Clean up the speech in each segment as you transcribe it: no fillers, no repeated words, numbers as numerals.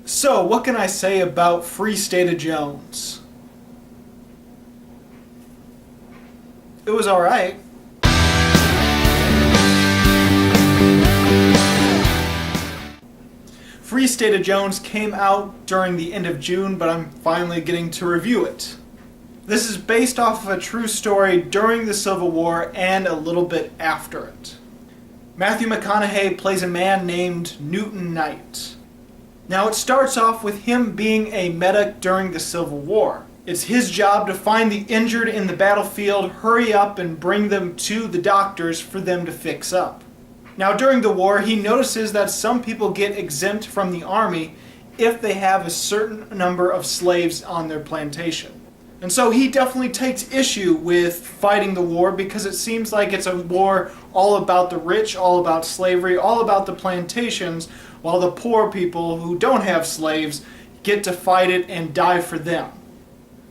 So, what can I say about Free State of Jones? It was alright. Free State of Jones came out during the end of June, but I'm finally getting to review it. This is based off of a true story during the Civil War and a little bit after it. Matthew McConaughey plays a man named Newton Knight. Now it starts off with him being a medic during the Civil War. It's his job to find the injured in the battlefield, hurry up and bring them to the doctors for them to fix up. Now during the war, he notices that some people get exempt from the army if they have a certain number of slaves on their plantation. And so he definitely takes issue with fighting the war because it seems like it's a war all about the rich, all about slavery, all about the plantations, while the poor people who don't have slaves get to fight it and die for them.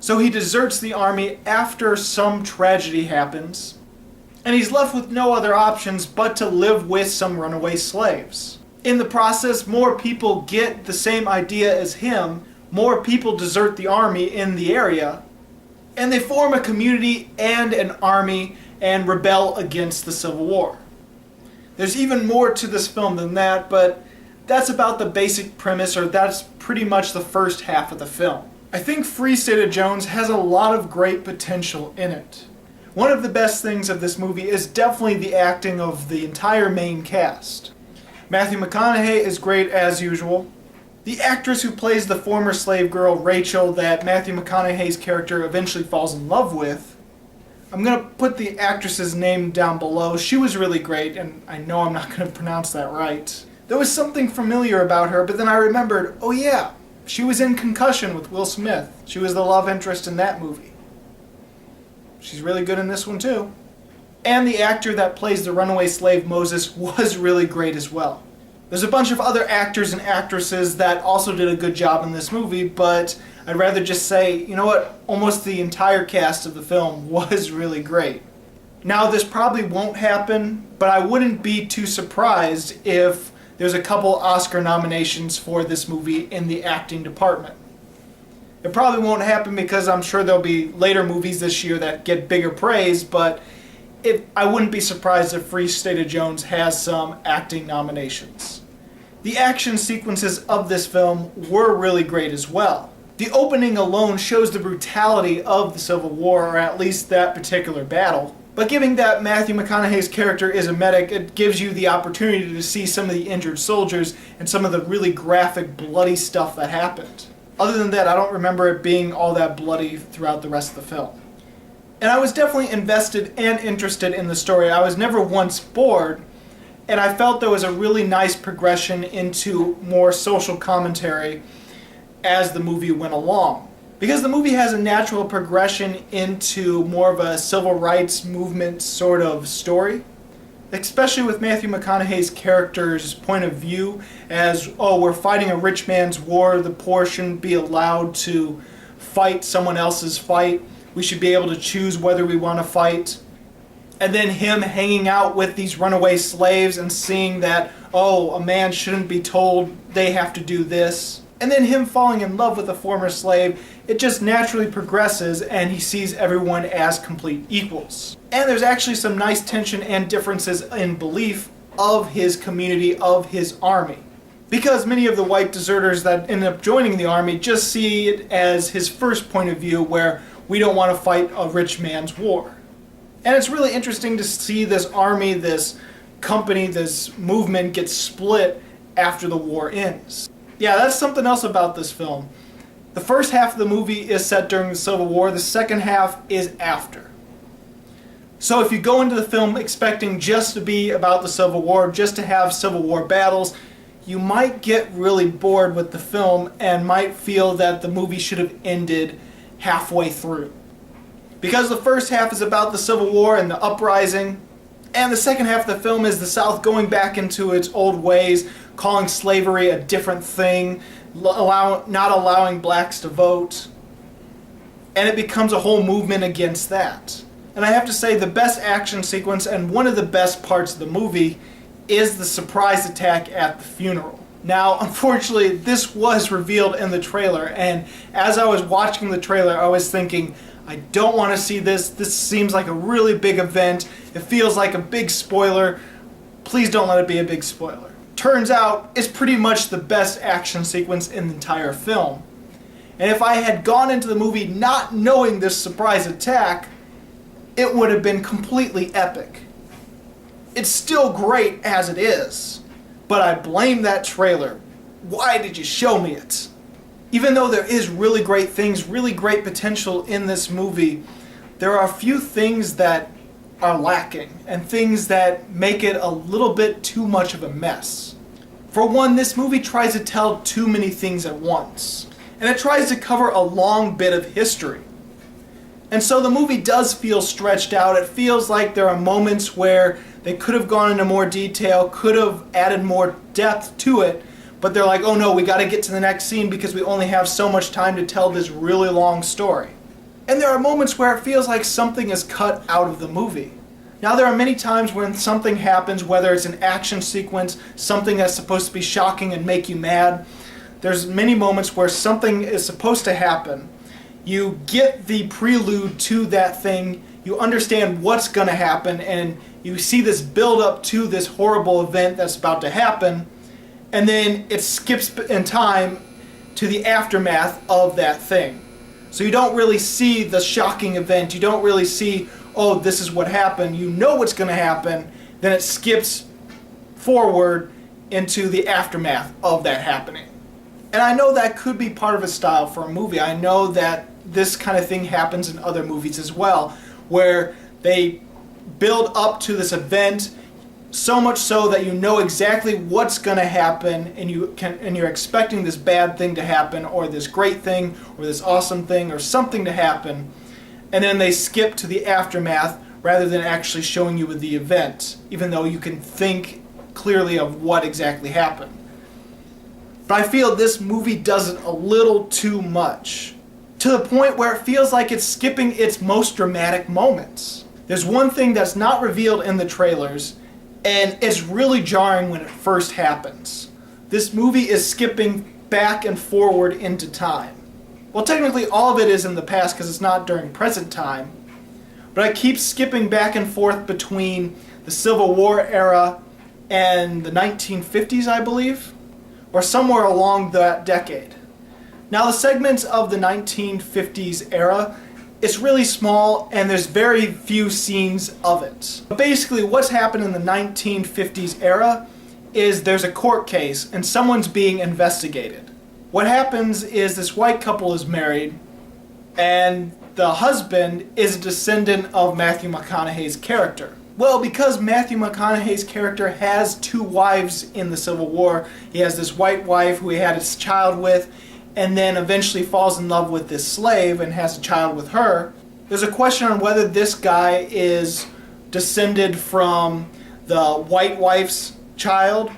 So he deserts the army after some tragedy happens, and he's left with no other options but to live with some runaway slaves. In the process, more people get the same idea as him, more people desert the army in the area, and they form a community and an army and rebel against the Civil War. There's even more to this film than that, but that's about the basic premise, or that's pretty much the first half of the film. I think Free State of Jones has a lot of great potential in it. One of the best things of this movie is definitely the acting of the entire main cast. Matthew McConaughey is great as usual. The actress who plays the former slave girl, Rachel, that Matthew McConaughey's character eventually falls in love with, I'm going to put the actress's name down below. She was really great, and I know I'm not going to pronounce that right. There was something familiar about her, but then I remembered, oh yeah, she was in Concussion with Will Smith. She was the love interest in that movie. She's really good in this one too. And the actor that plays the runaway slave Moses was really great as well. There's a bunch of other actors and actresses that also did a good job in this movie, but I'd rather just say, you know what, almost the entire cast of the film was really great. Now this probably won't happen, but I wouldn't be too surprised if there's a couple Oscar nominations for this movie in the acting department. It probably won't happen because I'm sure there'll be later movies this year that get bigger praise, but I wouldn't be surprised if Free State of Jones has some acting nominations. The action sequences of this film were really great as well. The opening alone shows the brutality of the Civil War, or at least that particular battle. But given that Matthew McConaughey's character is a medic, it gives you the opportunity to see some of the injured soldiers and some of the really graphic, bloody stuff that happened. Other than that, I don't remember it being all that bloody throughout the rest of the film. And I was definitely invested and interested in the story. I was never once bored, and I felt there was a really nice progression into more social commentary as the movie went along. Because the movie has a natural progression into more of a civil rights movement sort of story, especially with Matthew McConaughey's character's point of view as, oh, we're fighting a rich man's war, the poor shouldn't be allowed to fight someone else's fight, we should be able to choose whether we want to fight. And then him hanging out with these runaway slaves and seeing that, oh, a man shouldn't be told they have to do this. And then him falling in love with a former slave, it just naturally progresses and he sees everyone as complete equals. And there's actually some nice tension and differences in belief of his community, of his army. Because many of the white deserters that end up joining the army just see it as his first point of view, where we don't want to fight a rich man's war. And it's really interesting to see this army, this company, this movement get split after the war ends. Yeah, that's something else about this film. The first half of the movie is set during the Civil War, the second half is after. So if you go into the film expecting just to be about the Civil War, just to have Civil War battles, you might get really bored with the film and might feel that the movie should have ended halfway through. Because the first half is about the Civil War and the uprising, and the second half of the film is the South going back into its old ways, calling slavery a different thing, not allowing blacks to vote, and it becomes a whole movement against that. And I have to say, the best action sequence and one of the best parts of the movie is the surprise attack at the funeral. Now, unfortunately, this was revealed in the trailer, and as I was watching the trailer, I was thinking, I don't want to see this. This seems like a really big event. It feels like a big spoiler. Please don't let it be a big spoiler. Turns out, it's pretty much the best action sequence in the entire film. And if I had gone into the movie not knowing this surprise attack, it would have been completely epic. It's still great as it is, but I blame that trailer. Why did you show me it? Even though there is really great things, really great potential in this movie, there are a few things that are lacking, and things that make it a little bit too much of a mess. For one, this movie tries to tell too many things at once, and it tries to cover a long bit of history. And so the movie does feel stretched out. It feels like there are moments where they could have gone into more detail, could have added more depth to it, but they're like, oh no, we gotta get to the next scene because we only have so much time to tell this really long story. And there are moments where it feels like something is cut out of the movie. Now there are many times when something happens, whether it's an action sequence, something that's supposed to be shocking and make you mad. There's many moments where something is supposed to happen. You get the prelude to that thing, you understand what's going to happen, and you see this build up to this horrible event that's about to happen, and then it skips in time to the aftermath of that thing. So you don't really see the shocking event, you don't really see, oh, this is what happened, you know what's going to happen, then it skips forward into the aftermath of that happening. And I know that could be part of a style for a movie. I know that this kind of thing happens in other movies as well, where they build up to this event so much so that you know exactly what's going to happen, and you're expecting this bad thing to happen, or this great thing, or this awesome thing, or something to happen, and then they skip to the aftermath rather than actually showing you the event, even though you can think clearly of what exactly happened. But I feel this movie does it a little too much, to the point where it feels like it's skipping its most dramatic moments. There's one thing that's not revealed in the trailers, and it's really jarring when it first happens. This movie is skipping back and forward into time. Well, technically all of it is in the past because it's not during present time, but it keeps skipping back and forth between the Civil War era and the 1950s, I believe, or somewhere along that decade. Now, the segments of the 1950s era, it's really small and there's very few scenes of it. But basically what's happened in the 1950s era is there's a court case and someone's being investigated. What happens is this white couple is married, and the husband is a descendant of Matthew McConaughey's character. Well, because Matthew McConaughey's character has two wives in the Civil War, he has this white wife who he had his child with, and then eventually falls in love with this slave and has a child with her. There's a question on whether this guy is descended from the white wife's child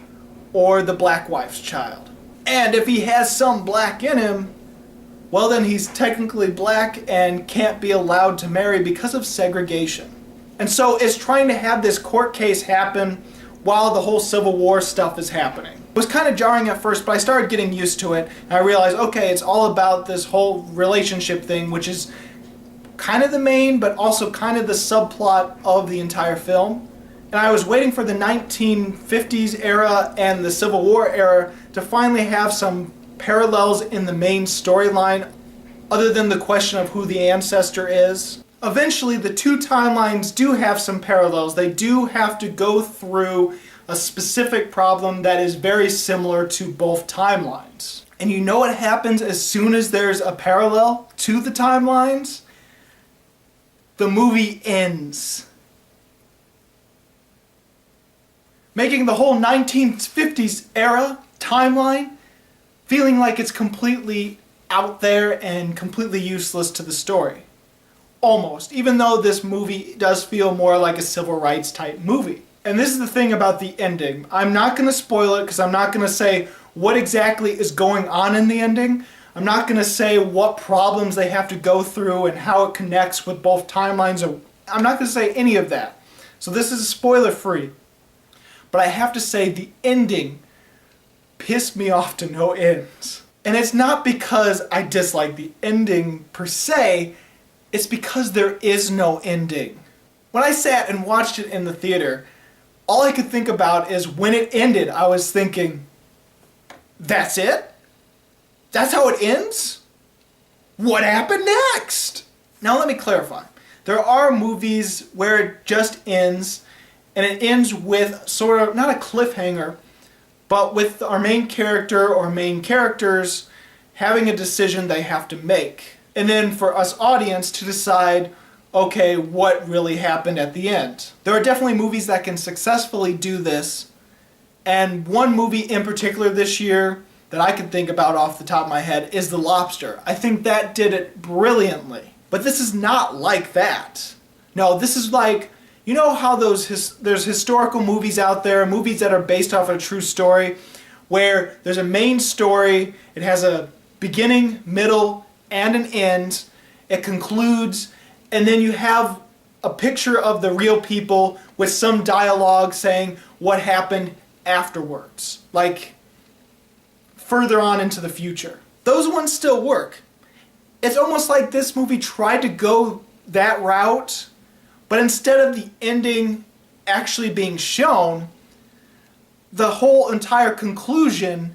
or the black wife's child. And if he has some black in him, well then he's technically black and can't be allowed to marry because of segregation. And so it's trying to have this court case happen while the whole Civil War stuff is happening. It was kind of jarring at first, but I started getting used to it, and I realized, okay, it's all about this whole relationship thing, which is kind of the main, but also kind of the subplot of the entire film. And I was waiting for the 1950s era and the Civil War era to finally have some parallels in the main storyline, other than the question of who the ancestor is. Eventually, the two timelines do have some parallels. They do have to go through a specific problem that is very similar to both timelines. And you know what happens as soon as there's a parallel to the timelines? The movie ends, making the whole 1950s era timeline feeling like it's completely out there and completely useless to the story. Almost, even though this movie does feel more like a civil rights type movie. And this is the thing about the ending. I'm not going to spoil it because I'm not going to say what exactly is going on in the ending. I'm not going to say what problems they have to go through and how it connects with both timelines. I'm not going to say any of that. So this is spoiler free. But I have to say the ending pissed me off to no end. And it's not because I dislike the ending per se, it's because there is no ending. When I sat and watched it in the theater, all I could think about is when it ended, I was thinking, that's it? That's how it ends? What happened next? Now let me clarify. There are movies where it just ends, and it ends with sort of, not a cliffhanger, but with our main character or main characters having a decision they have to make. And then for us audience to decide, okay, what really happened at the end. There are definitely movies that can successfully do this, and one movie in particular this year that I can think about off the top of my head is The Lobster. I think that did it brilliantly. But this is not like that. No, this is like, you know how there's historical movies out there, movies that are based off a true story, where there's a main story, it has a beginning, middle, and an end, it concludes, and then you have a picture of the real people with some dialogue saying what happened afterwards, like further on into the future. Those ones still work. It's almost like this movie tried to go that route, but instead of the ending actually being shown, the whole entire conclusion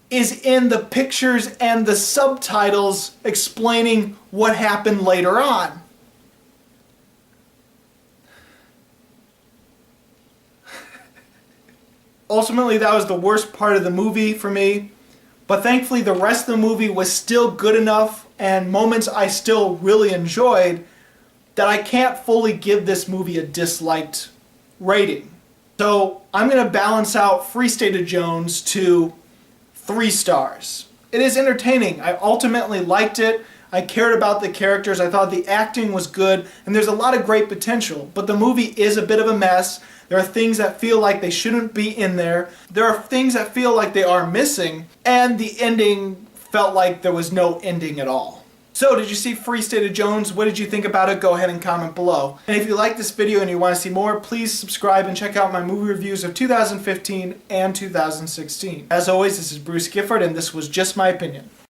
is in the pictures and the subtitles explaining what happened later on. Ultimately, that was the worst part of the movie for me, but thankfully the rest of the movie was still good enough and moments I still really enjoyed that I can't fully give this movie a disliked rating. So I'm going to balance out Free State of Jones to 3 stars. It is entertaining. I ultimately liked it. I cared about the characters. I thought the acting was good, and there's a lot of great potential. But the movie is a bit of a mess. There are things that feel like they shouldn't be in there. There are things that feel like they are missing, and the ending felt like there was no ending at all. So, did you see Free State of Jones? What did you think about it? Go ahead and comment below. And if you like this video and you want to see more, please subscribe and check out my movie reviews of 2015 and 2016. As always, this is Bruce Gifford, and this was Just My Opinion.